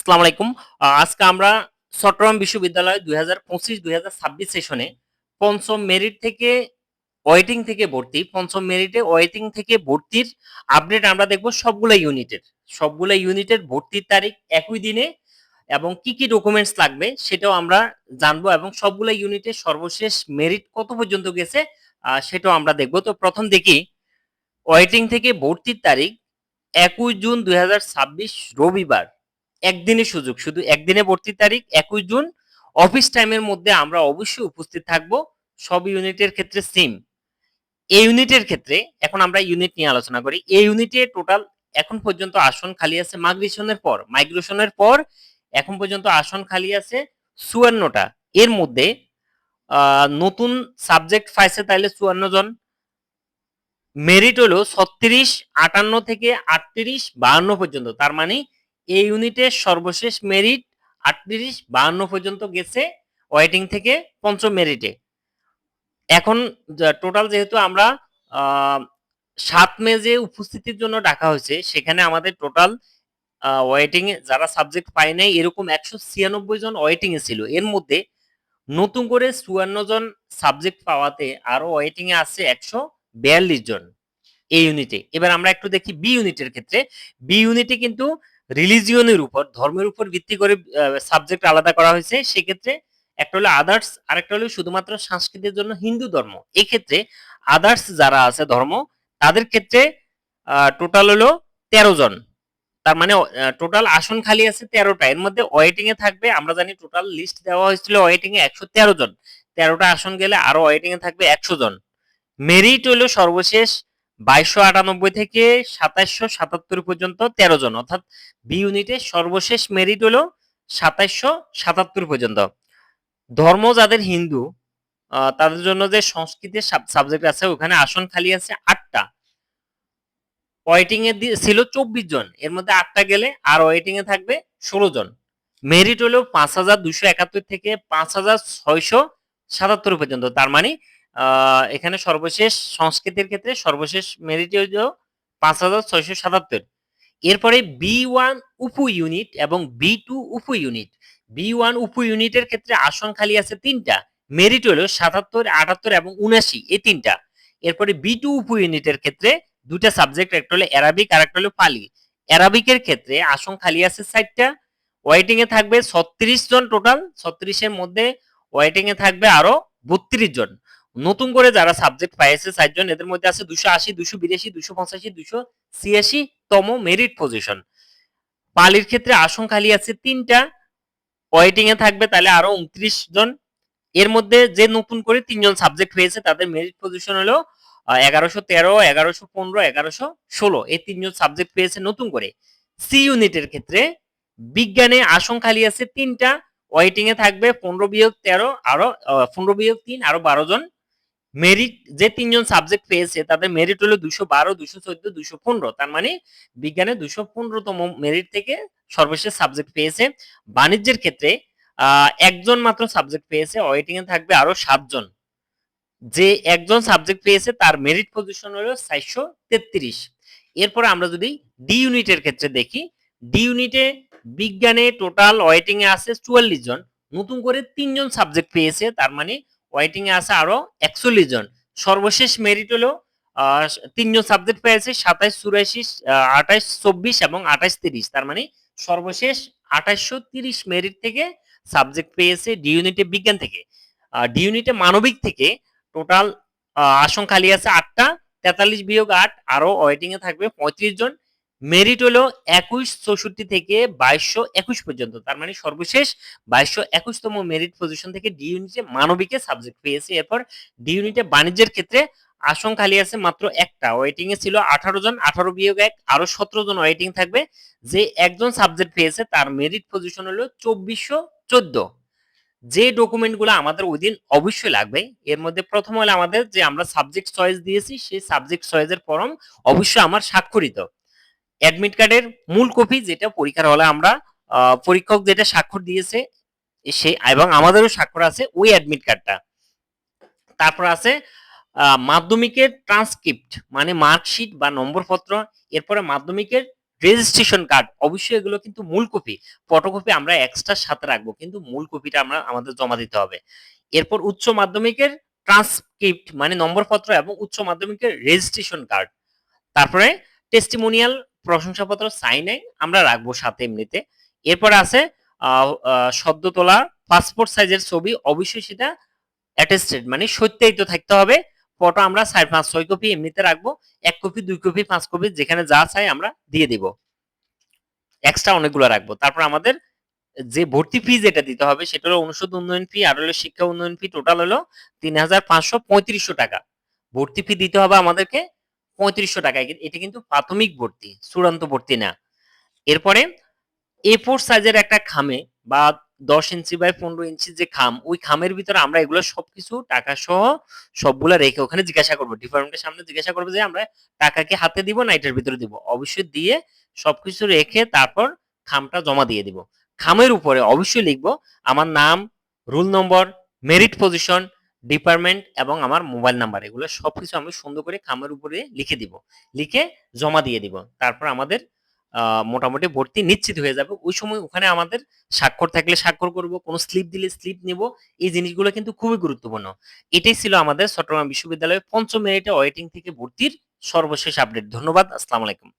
আসসালামু আলাইকুম। আজকে আমরা চট্টগ্রাম বিশ্ববিদ্যালয় ২০২৫-২০২৬ সেশনে পঞ্চম মেরিট থেকে ওয়েটিং থেকে ভর্তি, পঞ্চম মেরিটে ওয়েটিং থেকে ভর্তির আপডেট আমরা দেখব সবগুলা ইউনিটের। সবগুলা ইউনিটের ভর্তির তারিখ একই দিনে এবং কি ডকুমেন্টস লাগবে সেটাও আমরা জানবো এবং সবগুলা ইউনিটের সর্বশেষ মেরিট কত পর্যন্ত গেছে সেটাও আমরা দেখব। তো প্রথম দেখি ওয়েটিং থেকে ভর্তির তারিখ ২১ জুন ২০২৬ রবিবার। একদিনের সুযোগ, শুধু একদিনে ভর্তির তারিখ ২১ জুন। অফিস টাইমের মধ্যে আমরা অবশ্যই উপস্থিত থাকব। সব ইউনিটের ক্ষেত্রে সেম। এই ইউনিটের ক্ষেত্রে এখন আমরা ইউনিট নিয়ে আলোচনা করি। এই ইউনিটে টোটাল এখন পর্যন্ত আসন খালি আছে মাইগ্রেশনের পর এখন পর্যন্ত আসন খালি আছে ৫৪টা। এর মধ্যে নতুন সাবজেক্ট পাইছে তাইলে ৫৪ জন। মেরিট হলো ৩৬, ৫৮ থেকে ৩৮, ৫২ পর্যন্ত। তার মানে এই ইউনিটের সর্বশেষ মেরিট ৩৮, ৫২ পর্যন্ত গেছে ওয়েটিং থেকে পঞ্চম মেরিটে। এখন টোটাল যেহেতু আমরা ৭ মে যে উপস্থিতির জন্য ডাকা হয়েছে সেখানে আমাদের টোটাল ওয়েটিং এ যারা সাবজেক্ট পায় নাই এরকম ১৯৬ জন ওয়েটিং এ ছিল। এর মধ্যে নতুন করে ৫৪ জন সাবজেক্ট পাওয়াতে আরো ওয়েটিং এ আছে ১৪২ জন এই ইউনিটে। এবার আমরা একটু দেখি বি ইউনিটের ক্ষেত্রে। বি ইউনিটে কিন্তু রিলিজিয়নের উপর, ধর্মের উপর ভিত্তি করে সাবজেক্ট আলাদা করা হয়েছে। সেক্ষেত্রে একটা হলো আদার্স, আরেকটা হলো শুধুমাত্র সংস্কৃতির জন্য হিন্দু ধর্ম। এক্ষেত্রে আদার্স যারা আছে ধর্ম তাদের ক্ষেত্রে টোটাল হলো ১৩ জন। তার মানে টোটাল আসন খালি আছে ১৩টা। এর মধ্যে ওয়েটিং এ থাকবে, আমরা জানি টোটাল লিস্ট দেওয়া হয়েছিল ওয়েটিং এ ১১৩ জন। ১৩টা আসন গেলে আরো ওয়েটিং এ থাকবে ১০০ জন। মেরিট হলো সর্বশেষ ২২৯৮ থেকে ২৭৭৭ পর্যন্ত ১৩ জন, অর্থাৎ বি ইউনিটের সর্বশেষ মেরিট হলো ২৭৭৭ পর্যন্ত। ধর্ম যাদের হিন্দু তাদের জন্য যে সংস্কৃতের সাবজেক্ট আছে ওখানে আসন খালি আছে ৮টা। ওয়েটিং এ ছিল ২৪ জন, এর মধ্যে ৮টা গেলে আর ওয়েটিং এ থাকবে ১৬ জন। মেরিট হলো ৫,২৭১ থেকে ৫,৬৭৭ পর্যন্ত। তার মানে এখানে সর্বশেষ সংস্কৃতির ক্ষেত্রে সর্বশেষ মেরিট হলো ৫,৬৭৭। এরপরে বি ওয়ান উপ ইউনিট এবং বি টু উপ ইউনিট। বি ওয়ান উপ ইউনিটের ক্ষেত্রে আসন খালি আছে ৩টা। মেরিট হলো ৭৭, ৭৮ এবং ৭৯, এই ৩টা। এরপরে বি টু উপ ইউনিটের ক্ষেত্রে দুটা সাবজেক্ট, একটা হলো অ্যারাবিক আর একটা হলো পালি। অ্যারাবিকের ক্ষেত্রে আসন খালি আছে ৪টা। ওয়েটিং এ থাকবে ৩৬ জন টোটাল। ৩৬ এর মধ্যে ওয়েটিং এ থাকবে আরো ৩২ জন। নতুন করে যারা সাবজেক্ট পাইছে ৪ জন, এদের মধ্যে আছে ২৮০, ২৮২, ২৮৫, ২৮৬ তম মেরিট পজিশন। পালির ক্ষেত্রে আসন খালি আছে ৩টা। ওয়েটিং এ থাকবে তাহলে আরো ২৯ জন। এর মধ্যে যে নতুন করে ৩ জন সাবজেক্ট পেয়েছে তাদের মেরিট পজিশন হলো ১১১৩, ১১১৫, ১১১৬। এই ৩ জন সাবজেক্ট পেয়েছে নতুন করে। সি ইউনিটের ক্ষেত্রে বিজ্ঞানে আসন খালি আছে ৩টা। ওয়েটিং এ থাকবে ১৫-১৩ আরো ১৫-৩ আরো ১২ জন। মেরিট যে ৩ জন সাবজেক্ট পেয়েছে তাদের মেরিট হলো ২১২, ২১৪, ২১৫। তার মানে বিজ্ঞানে ২১৫ তম মেরিট থেকে সর্বশেষ সাবজেক্ট পেয়েছে। বাণিজ্যের ক্ষেত্রে একজন মাত্র সাবজেক্ট পেয়েছে, ওয়েটিং এ থাকবে আরো ৭ জন। যে একজন সাবজেক্ট পেয়েছে তার মেরিট পজিশন হলো ৪৩৩। এরপরে আমরা যদি ডি ইউনিটের ক্ষেত্রে দেখি, ডি ইউনিটে বিজ্ঞানে টোটাল ওয়েটিং এ আছে ৪৪ জন। নতুন করে ৩ জন সাবজেক্ট পেয়েছে, তার মানে ওয়েটিং এ আছে আরো ৪১ জন। সর্বশেষ মেরিট হলো ৩ জন সাবজেক্ট পেয়েছে ২৭-৮৪, ২৮-২৪ এবং ২৮-৩০। তার মানে সর্বশেষ ২৮৩০ মেরিট থেকে সাবজেক্ট পেয়েছে ডি ইউনিটে বিজ্ঞান থেকে। ডি ইউনিটে মানবিক থেকে টোটাল আসন খালি আছে ৮টা। ৪৩-৮ আরো ওয়েটিং এ থাকবে ৩৫ জন। মেরিট হলো ২১৬৪ থেকে ২২২১ পর্যন্ত। তার মানে সর্বশেষ ২২২১ তম মেরিট পজিশন থেকে ডি ইউনিটে মানবিকে সাবজেক্ট পেয়েছে। এরপর ডি ইউনিটে বাণিজ্যের ক্ষেত্রে আসন খালি আছে মাত্র একটা। ওয়েটিং এ ছিল ১৮ জন, ১৮-১ আরো ১৭ জন ওয়েটিং থাকবে। যে একজন সাবজেক্ট পেয়েছে তার মেরিট পজিশন হলো ২৪১৪। যে ডকুমেন্টগুলো আমাদের ওই দিন অবশ্যই লাগবে, এর মধ্যে প্রথম হলো আমাদের যে আমরা সাবজেক্ট চয়েস দিয়েছি সেই সাবজেক্ট চয়েসের ফরম অবশ্যই আমার স্বাক্ষরিত। অ্যাডমিট কার্ডের মূল কপি, যেটা পরীক্ষার হলে আমরা পরীক্ষক যেটা স্বাক্ষর দিয়েছে সে এবং আমাদেরও স্বাক্ষর আছে ওই অ্যাডমিট কার্ডটা। তারপর আছে মাধ্যমিকের ট্রান্সক্রিপ্ট মানে মার্কশিট বা নম্বরপত্র। এরপরে মাধ্যমিকের রেজিস্ট্রেশন কার্ড অবশ্যই এগুলো কিন্তু মূল কপি, ফটোকপি আমরা এক্সট্রা সাথে রাখবো, কিন্তু মূল কপিটা আমাদের জমা দিতে হবে। এরপর উচ্চ মাধ্যমিকের ট্রান্সক্রিপ্ট মানে নম্বরপত্র এবং উচ্চ মাধ্যমিকের রেজিস্ট্রেশন কার্ড, তারপরে টেস্টিমোনিয়াল প্রশংসাপত্র সাইনে আমরা রাখবো সাথে এমনিতে। এরপরে আছে সদ্য তোলা পাসপোর্ট সাইজের ছবি, অবশ্যই সেটা অ্যাটেস্টেড মানে সত্যায়িত থাকতে হবে। ফটো আমরা 4-5-6 কপি এমনিতে রাখবো, 1 কপি 2 কপি 5 কপি যেখানে যা চাই আমরা দিয়ে দিব, এক্সট্রা অনেকগুলো রাখবো। তারপর আমাদের যে ভর্তি ফি যেটা দিতে হবে সেটা হলো অনুষদ উন্নয়ন ফি আর হলো শিক্ষা উন্নয়ন ফি, টোটাল হলো 3,535 টাকা। ভর্তি ফি দিতে হবে আমাদেরকে 3500 টাকা। এটা কিন্তু প্রাথমিক ভর্তি, চূড়ান্ত ভর্তি না। এরপরে A4 সাইজের একটা খামে বা 10 ইঞ্চি বাই 15 ইঞ্চি যে খাম, ওই খামের ভিতরে আমরা এগুলো সবকিছু টাকা সহ সবগুলা রেখে ওখানে জিজ্ঞাসা করবো, ডিপার্টমেন্টের সামনে জিজ্ঞাসা করবো যে আমরা টাকা কি হাতে দিব না এটার ভিতরে দিব, অবশ্যই দিয়ে সবকিছু রেখে তারপর খামটা জমা দিয়ে দিব। খামের উপরে অবশ্যই লিখবো আমার নাম, roll number, merit position, department এবং আমার মোবাইল নাম্বার, এগুলো সবকিছু আমি সুন্দর করে খামের উপরে লিখে দিব, লিখে জমা দিয়ে দিব। তারপর আমাদের মোটামুটি ভর্তি নিশ্চিত হয়ে যাবে। ওই সময় ওখানে আমাদের স্বাক্ষর থাকলে স্বাক্ষর করব, কোনো স্লিপ দিলে স্লিপ নিব। এই জিনিসগুলো কিন্তু খুবই গুরুত্বপূর্ণ। এটাই ছিল আমাদের চট্টগ্রাম বিশ্ববিদ্যালয়ের ৫ম মেরিটে ওয়েটিং থেকে ভর্তির সর্বশেষ আপডেট। ধন্যবাদ। আসসালামু আলাইকুম।